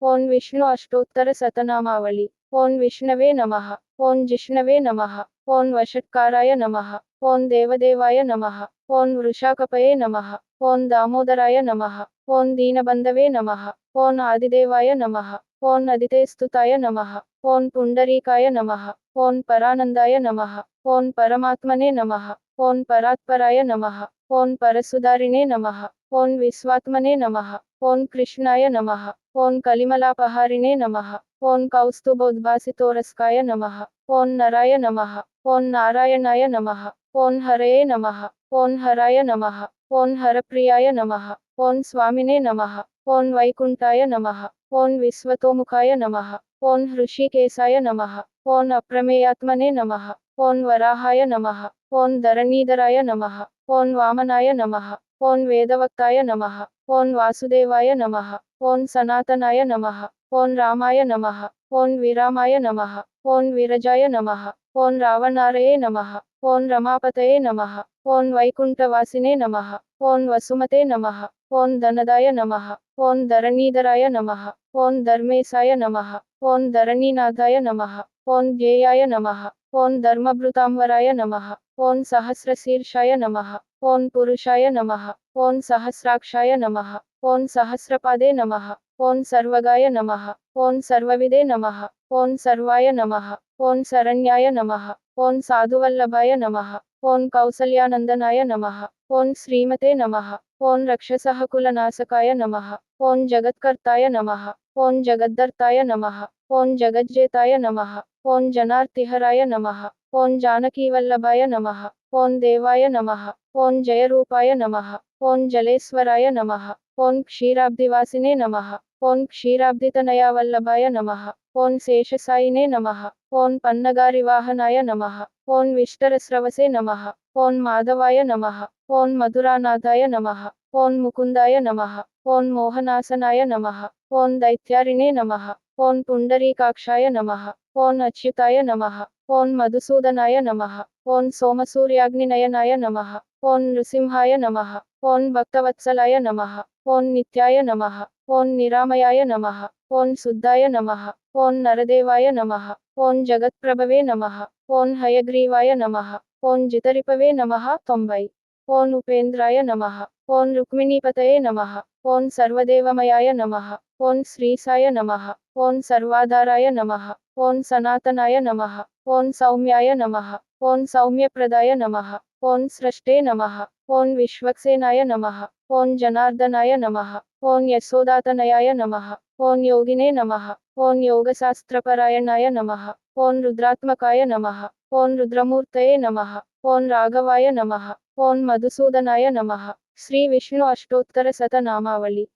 ओं विष्णु अष्टोत्तर शतनामावली। ओं विष्णवे नमः। ओं जिष्णवे नमः। ओं वषट्काराय नमः। ओं देवदेवाय नमः। ओं वृषाकपये नमः। ओं दामोदराय नमः। ओं दीनबंधवे नमः। ओं आदिदेवाय नमः। ओं अदितेस्तुताय नमः। ओं पुंडरीकाय नमः। ओं परानंदाय नमः। ओं परमात्मने नमः। ओं परात्पराय नमः। ओं परसुधारिणे नमः। ओं विश्वात्मने नमः। ओं कृष्णाय नमः। ओं कलिमलापहारिणे नमः। ओं कौस्तुभोद्भासितोरस्काय नमः। ओं नराय नमः। ओं नारायणाय नमः। ओं हरये नमः। ओं हराय नमः। ओं हरप्रियाय नमः। ओं स्वामिने नमः। ओं वैकुंठाय नमः। ओं विश्वतोमुखाय नमः। ओं हृषिकेशाय नमः। ओं अप्रमेयात्मने नमः। ओं वराहाय नमः। ओं धरणीधराय नमः। ओं वामनाय नमः। ओं वेदवक्ताय नमः। ओं वासुदेवाय नमः। ओं सनातनाय नमः। ओं रामाय नमः। ओं विरामाय नमः। ओं विरजाय नमः। ओं रावणारये नमः। ओं रमापतये नमः। ओं वैकुंठवासिने नमः। ओं वसुमते नमः। ओं धनदाय नमः। ओं धरणीधराय नमः। ओं धर्मेशाय नमः। ओं धरणीनाथाय नमः। ओं ध्येयाय नमः। ओं धर्मभृतांवराय नमः। ओं सहस्रशीर्षाय नमः। ओं पुरुषाय नमः। ओं सहस्राक्षाय नमः। ओं सहस्रपादे नमः। ओं सर्वगाय नमः। ओं सर्वविदे नमः। ओं सर्वाय नमः। ओं शरण्याय नमः। ओं साधुवल्लभाय नमः। ओं कौसल्यानंदनाय नमः। ओं श्रीमते नमः। ओं रक्षसः कुलनाशकाय नमः। ओं जगत्कर्ताय नमः। ओं जगद्धर्ताय नमः। ओं जगज्जेताय नमः। ओं जनार्तिहराय नमः। ओं जानकीवल्लभाय नमः। ओं देवाय नमः। ओं जयरूपाय नमः। ओं जलेश्वराय नमः। ओं क्षीराब्धिवासिने नमः। ओं क्षीराब्धितनयावल्लभाय नमः। ओं शेषसायिने नमः। ओं पन्नगारिवाहनाय नमः। ओं विष्टरस्रवसे नमः। ओं माधवाय नमः। ओं मधुरानाथाय नमः। ओं मुकुंदाय नमः। ओं मोहनासनाय नमः। ओं दैत्यारिणे नमः। ओं पुंडरीकाक्षाय नमः। ओं अच्युताय नमः। ओं मधुसूदनाय नमः। ओं सोमसूर्याग्निनयनाय नमः। ओं नृसिंहाय नमः। ओं भक्तवत्सलाय नमः। ओं नित्याय नमः। ओं निरामयाय नमः। ओं शुद्धाय नमः। ओं नरदेवाय नमः। ओं जगत्प्रभवे नमः। ओं हयग्रीवाय नमः। ओं जितरिपवे नमः 90। ओं उपेन्द्राय नमः। ओं रुक्मिणीपतये नमः। ओं सर्वदेवमयाय नमः। ओं श्रीसाय नमः। ओं सर्वाधाराय नमः। ओं सनातनाय नमः। ओं सौम्याय नमः। ओं सौम्यप्रदाय नमः। ओं सृष्टे नमः। ओं विश्वक्सेनाय नमः। ओं जनार्दनाय नमः। ओं यशोदातनयाय नमः। ओं योगिने नमः। ओं योगशास्त्रपरायणाय नमः। ओं रुद्रात्मकाय नमः। ओं रुद्रमूर्तये नमः। ओं राघवाय नमः। ओं मधुसूदनाय नमः। श्री विष्णु अष्टोत्तर शतनामावली।